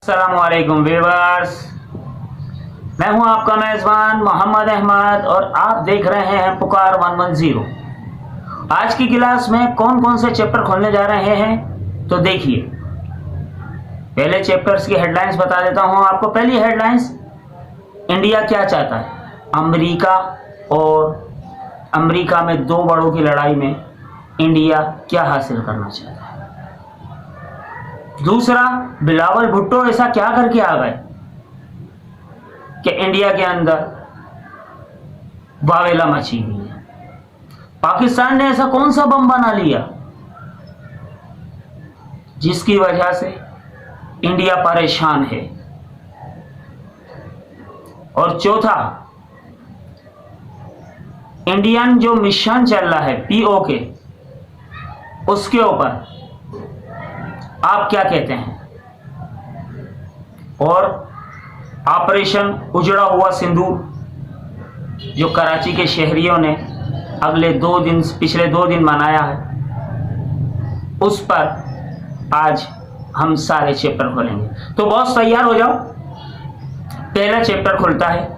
अस्सलामुअलैकुम व्यूअर्स, मैं हूं आपका मेज़बान मोहम्मद अहमद और आप देख रहे हैं पुकार 110। आज की क्लास में कौन कौन से चैप्टर खोलने जा रहे हैं तो देखिए। पहले चैप्टर्स की हेडलाइंस बता देता हूं आपको। पहली हेडलाइंस, इंडिया क्या चाहता है। अमेरिका और अमेरिका में दो बड़ों की लड़ाई में इंडिया क्या हासिल करना चाहता है। दूसरा, बिलावल भुट्टो ऐसा क्या करके आ गए कि इंडिया के अंदर वावेला मची हुई है। पाकिस्तान ने ऐसा कौन सा बम बना लिया जिसकी वजह से इंडिया परेशान है। और चौथा, इंडियन जो मिशन चल रहा है पीओके, उसके ऊपर आप क्या कहते हैं। और ऑपरेशन उजड़ा हुआ सिंदूर जो कराची के शहरियों ने पिछले 2 दिन मनाया है, उस पर आज हम सारे चैप्टर खोलेंगे। तो बॉस तैयार हो जाओ। पहला चैप्टर खुलता है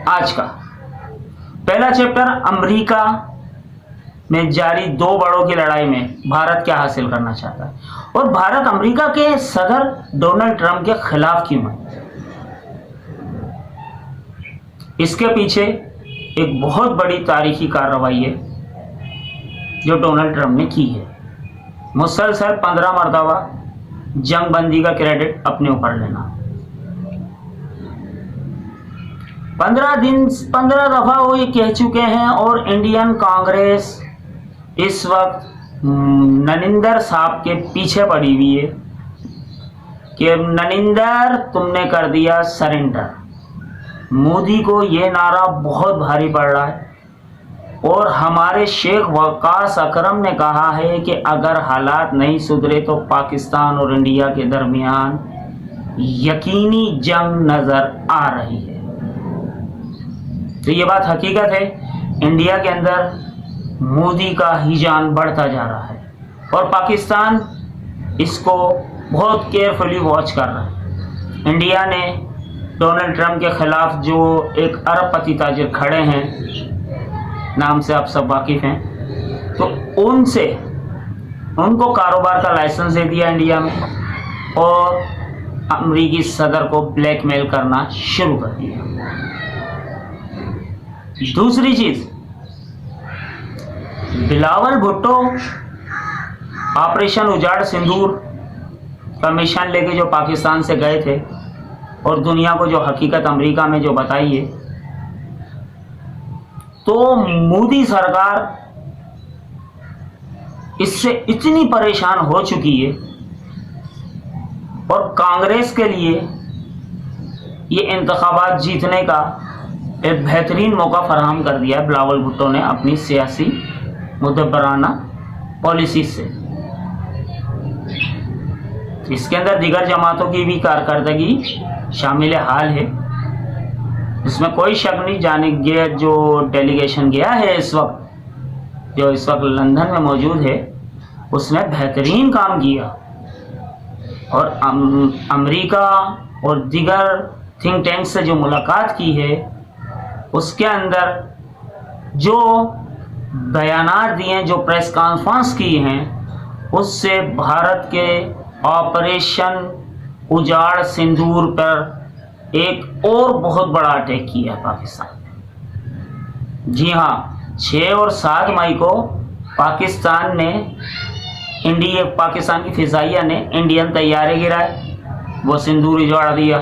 आज का। पहला चैप्टर, अमेरिका में जारी दो बड़ों की लड़ाई में भारत क्या हासिल करना चाहता है और भारत अमेरिका के सदर डोनाल्ड ट्रंप के खिलाफ क्यों है। इसके पीछे एक बहुत बड़ी तारीखी कार्रवाई है जो डोनाल्ड ट्रंप ने की है। मुसलसल 15 मरतबा जंगबंदी का क्रेडिट अपने ऊपर लेना। 15 दफा वो ये कह चुके हैं और इंडियन कांग्रेस इस वक्त नरिंदर साहब के पीछे पड़ी हुई है कि नरिंदर तुमने कर दिया सरेंडर। मोदी को ये नारा बहुत भारी पड़ रहा है और हमारे शेख वकास अकरम ने कहा है कि अगर हालात नहीं सुधरे तो पाकिस्तान और इंडिया के दरमियान यकीनी जंग नजर आ रही है। तो ये बात हकीकत है। इंडिया के अंदर मोदी का हिजान बढ़ता जा रहा है और पाकिस्तान इसको बहुत केयरफुली वॉच कर रहा है। इंडिया ने डोनाल्ड ट्रंप के खिलाफ जो एक अरबपति ताजिर खड़े हैं, नाम से आप सब वाकिफ हैं, तो उनको कारोबार का लाइसेंस दे दिया इंडिया में और अमेरिकी सदर को ब्लैकमेल करना शुरू कर दिया। दूसरी चीज, बिलावल भुट्टो ऑपरेशन उजाड़ सिंदूर का मिशन लेके जो पाकिस्तान से गए थे और दुनिया को जो हकीकत अमेरिका में जो बताई है, तो मोदी सरकार इससे इतनी परेशान हो चुकी है और कांग्रेस के लिए ये इंतखाबात जीतने का एक बेहतरीन मौका फराहम कर दिया है बिलावल भुट्टो ने अपनी सियासी मुदब्बराना पॉलिसी से। इसके अंदर दिगर जमातों की भी कारकर्दगी शामिल हाल है, इसमें कोई शक नहीं। जाने गया जो डेलीगेशन गया है इस वक्त लंदन में मौजूद है, उसने बेहतरीन काम किया और अमेरिका और दिगर थिंक टैंक से जो मुलाकात की है, उसके अंदर जो बयानात दिए, जो प्रेस कॉन्फ्रेंस की हैं, उससे भारत के ऑपरेशन उजाड़ सिंदूर पर एक और बहुत बड़ा अटैक किया पाकिस्तान ने। जी हाँ, 6 और 7 मई को पाकिस्तान की फिजाइया ने इंडियन तैयारे गिराए, वो सिंदूर उजाड़ दिया।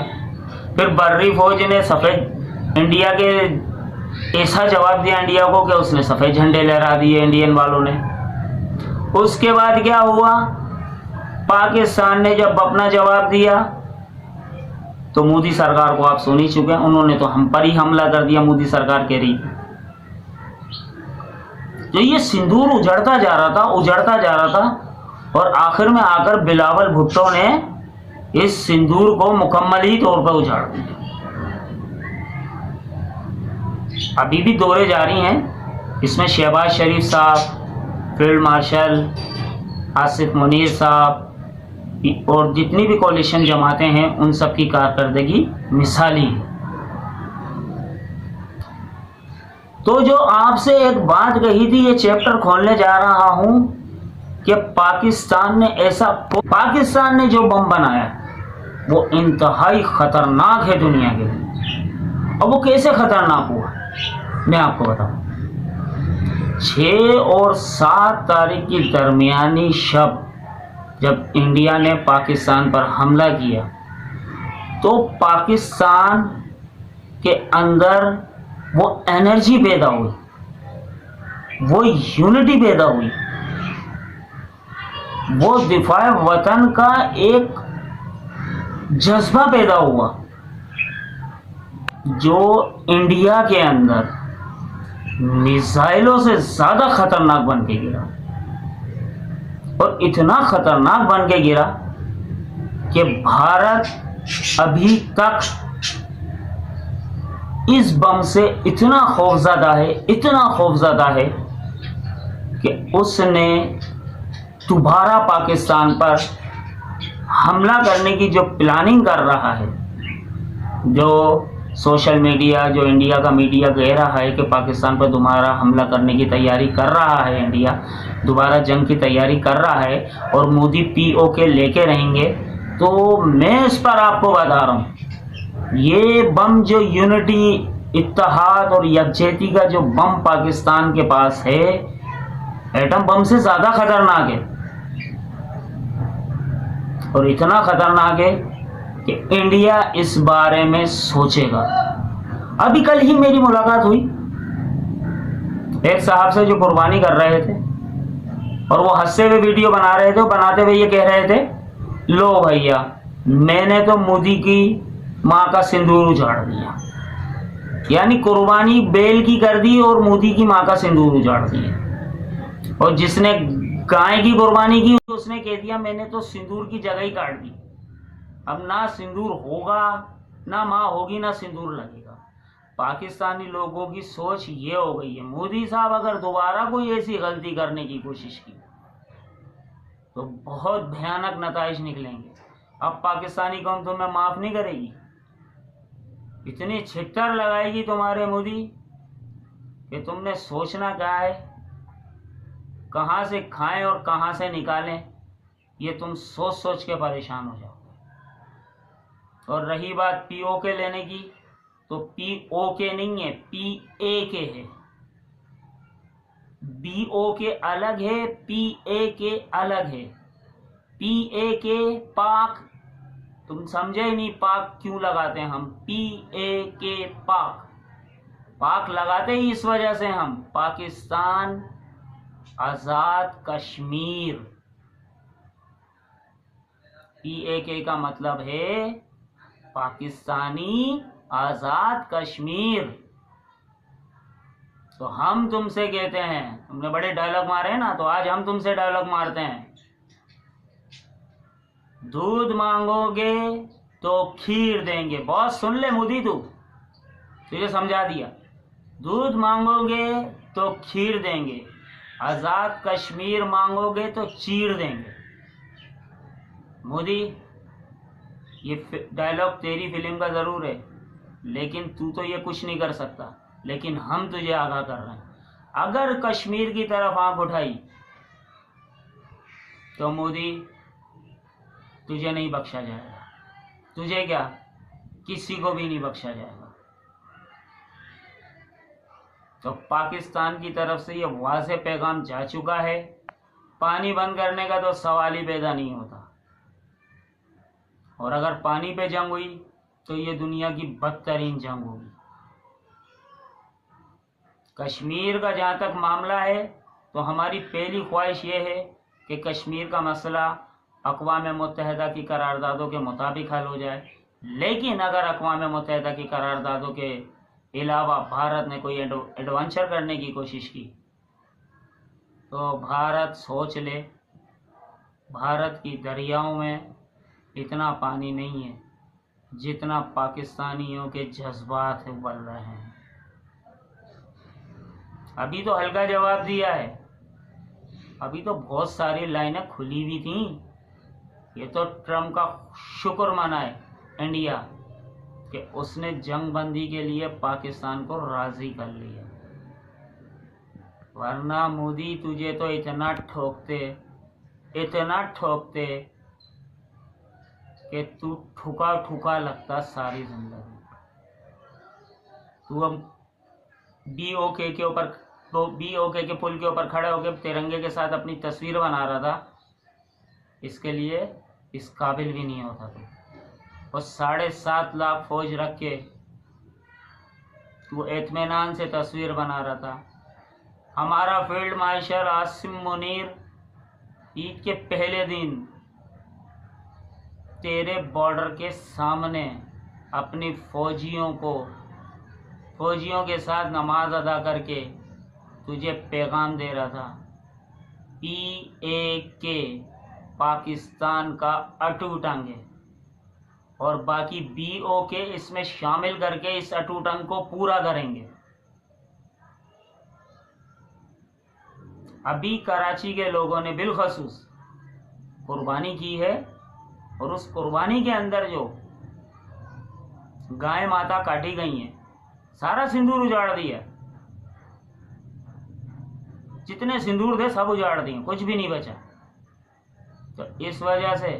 फिर बर्री फौज ने सफ़ेद इंडिया के ऐसा जवाब दिया इंडिया को कि उसने सफ़ेद झंडे लहरा दिए इंडियन वालों ने। उसके बाद क्या हुआ, पाकिस्तान ने जब अपना जवाब दिया तो मोदी सरकार को आप सुन ही चुके हैं, उन्होंने तो हम पर ही हमला कर दिया मोदी सरकार के रही। तो ये सिंदूर उजड़ता जा रहा था और आखिर में आकर बिलावल भुट्टो ने इस सिंदूर को मुकम्मल ही तौर पर उजाड़ दिया। अभी भी दौरे जारी हैं, इसमें शहबाज शरीफ साहब, फील्ड मार्शल आसिफ मुनीर साहब, और जितनी भी कोalition जमाते हैं उन सब की कारकर्दगी मिसाली। तो जो आपसे एक बात कही थी, ये चैप्टर खोलने जा रहा हूं कि पाकिस्तान ने जो बम बनाया वो इंतहाई खतरनाक है दुनिया के लिए। और वो कैसे खतरनाक हुआ मैं आपको बताऊं। 6 और 7 तारीख की दरमियानी शब जब इंडिया ने पाकिस्तान पर हमला किया तो पाकिस्तान के अंदर वो एनर्जी पैदा हुई, वो यूनिटी पैदा हुई, वो दिफाए वतन का एक जज्बा पैदा हुआ जो इंडिया के अंदर मिसाइलों से ज्यादा खतरनाक बन के गिरा। और इतना खतरनाक बन के गिरा कि भारत अभी तक इस बम से इतना खौफज़दा है कि उसने दोबारा पाकिस्तान पर हमला करने की जो प्लानिंग कर रहा है, जो सोशल मीडिया, जो इंडिया का मीडिया कह रहा है कि पाकिस्तान पर दोबारा हमला करने की तैयारी कर रहा है, इंडिया दोबारा जंग की तैयारी कर रहा है और मोदी POK लेके रहेंगे। तो मैं इस पर आपको बता रहा हूँ, ये बम जो यूनिटी, इत्तेहाद और यकजहती का जो बम पाकिस्तान के पास है, एटम बम से ज़्यादा खतरनाक है। और इतना खतरनाक है कि इंडिया इस बारे में सोचेगा। अभी कल ही मेरी मुलाकात हुई एक साहब से जो कुर्बानी कर रहे थे और वो हंसते हुए वीडियो बना रहे थे। बनाते हुए ये कह रहे थे, लो भैया मैंने तो मोदी की माँ का सिंदूर उजाड़ दिया। यानी कुर्बानी बेल की कर दी और मोदी की माँ का सिंदूर उजाड़ दिया। और जिसने गाय की कुर्बानी की उसने कह दिया मैंने तो सिंदूर की जगह ही काट दी। अब ना सिंदूर होगा, ना माँ होगी, ना सिंदूर लगेगा। पाकिस्तानी लोगों की सोच ये हो गई है। मोदी साहब अगर दोबारा कोई ऐसी गलती करने की कोशिश की तो बहुत भयानक नताइज निकलेंगे। अब पाकिस्तानी कौम तुम्हें माफ नहीं करेगी, इतनी छिट्टर लगाएगी तुम्हारे मोदी कि तुमने सोचना क्या है, कहाँ से खाएं और कहाँ से निकालें, ये तुम सोच सोच के परेशान हो जाओगे। और रही बात POK लेने की, तो POK नहीं है, PAK है। BOK अलग है, PAK अलग है। PAK पाक, तुम समझे ही नहीं पाक क्यों लगाते हैं हम। PAK पाक लगाते ही इस वजह से हम, पाकिस्तान आजाद कश्मीर। PAK का मतलब है पाकिस्तानी आजाद कश्मीर। तो हम तुमसे कहते हैं, तुमने बड़े डायलॉग मारे हैं ना, तो आज हम तुमसे डायलॉग मारते हैं। दूध मांगोगे तो खीर देंगे। बॉस सुन ले मोदी, तुझे समझा दिया। दूध मांगोगे तो खीर देंगे, आजाद कश्मीर मांगोगे तो चीर देंगे। मोदी ये डायलॉग तेरी फिल्म का जरूर है, लेकिन तू तो ये कुछ नहीं कर सकता। लेकिन हम तुझे आगाह कर रहे हैं, अगर कश्मीर की तरफ आंख उठाई तो मोदी तुझे नहीं बख्शा जाएगा। तुझे क्या, किसी को भी नहीं बख्शा जाएगा। तो पाकिस्तान की तरफ से ये वाज़ेह पैगाम जा चुका है, पानी बंद करने का तो सवाल ही पैदा नहीं होता। और अगर पानी पे जंग हुई तो ये दुनिया की बदतरीन जंग होगी। कश्मीर का जहाँ तक मामला है तो हमारी पहली ख्वाहिश ये है कि कश्मीर का मसला अक़वाम मुत्तहिदा की करारदादों के मुताबिक हल हो जाए। लेकिन अगर अक़वाम मुत्तहिदा की करारदादों के अलावा भारत ने कोई एडवेंचर करने की कोशिश की तो भारत सोच ले, भारत की दरियाओं में इतना पानी नहीं है जितना पाकिस्तानियों के जज्बात उबल रहे हैं। अभी तो हल्का जवाब दिया है, अभी तो बहुत सारी लाइनें खुली हुई थी। ये तो ट्रम्प का शुक्र मनाए इंडिया कि उसने जंग बंदी के लिए पाकिस्तान को राजी कर लिया, वरना मोदी तुझे तो इतना ठोकते कि तू ठुका ठुका लगता सारी जिंदगी। तू अब बीओके के पुल के ऊपर खड़े होकर तिरंगे के साथ अपनी तस्वीर बना रहा था, इसके लिए इस काबिल भी नहीं होता तू। और 7.5 लाख फौज रख के तू इत्मीनान से तस्वीर बना रहा था। हमारा फील्ड मार्शल आसिम मुनीर ईद के पहले दिन तेरे बॉर्डर के सामने अपनी फौजियों के साथ नमाज अदा करके तुझे पैगाम दे रहा था, PAK पाकिस्तान का अटूट अंग है, और बाकी BOK इसमें शामिल करके इस अटूट अंग को पूरा करेंगे। अभी कराची के लोगों ने बिलखसूस कुर्बानी की है, और उस कुर्बानी के अंदर जो गाय माता काटी गई हैं, सारा सिंदूर उजाड़ दिया। जितने सिंदूर थे सब उजाड़ दिए, कुछ भी नहीं बचा। तो इस वजह से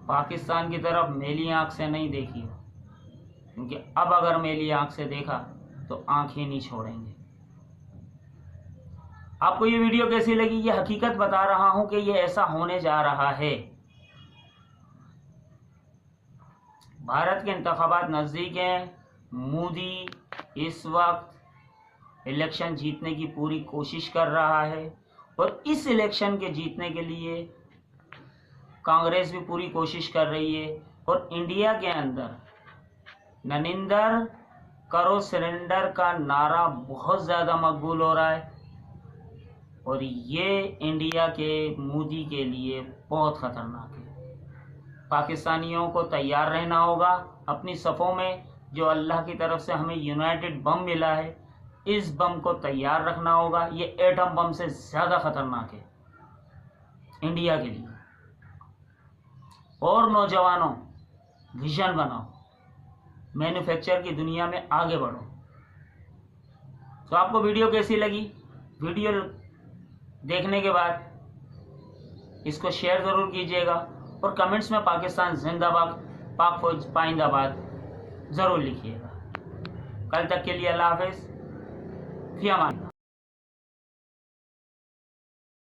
पाकिस्तान की तरफ मेली आंख से नहीं देखी हो, क्योंकि अब अगर मेली आंख से देखा तो आंखें नहीं छोड़ेंगे। आपको ये वीडियो कैसी लगी? ये हकीकत बता रहा हूं कि ये ऐसा होने जा रहा है। भारत के इंतखाबात नज़दीक हैं। मोदी इस वक्त इलेक्शन जीतने की पूरी कोशिश कर रहा है, और इस इलेक्शन के जीतने के लिए कांग्रेस भी पूरी कोशिश कर रही है। और इंडिया के अंदर ननिंदर करो सरेंडर का नारा बहुत ज़्यादा मकबूल हो रहा है, और ये इंडिया के मोदी के लिए बहुत ख़तरनाक है। पाकिस्तानियों को तैयार रहना होगा अपनी सफ़ों में। जो अल्लाह की तरफ से हमें यूनाइटेड बम मिला है, इस बम को तैयार रखना होगा। ये एटम बम से ज़्यादा ख़तरनाक है इंडिया के लिए। और नौजवानों, विजन बनाओ, मैन्युफैक्चर की दुनिया में आगे बढ़ो। तो आपको वीडियो कैसी लगी? वीडियो देखने के बाद इसको शेयर ज़रूर कीजिएगा, और कमेंट्स में पाकिस्तान जिंदाबाद, पाक फौज पाइंदाबाद ज़रूर लिखिएगा। कल तक के लिए अल्लाह हाफ़िज़, फ़ी अमान।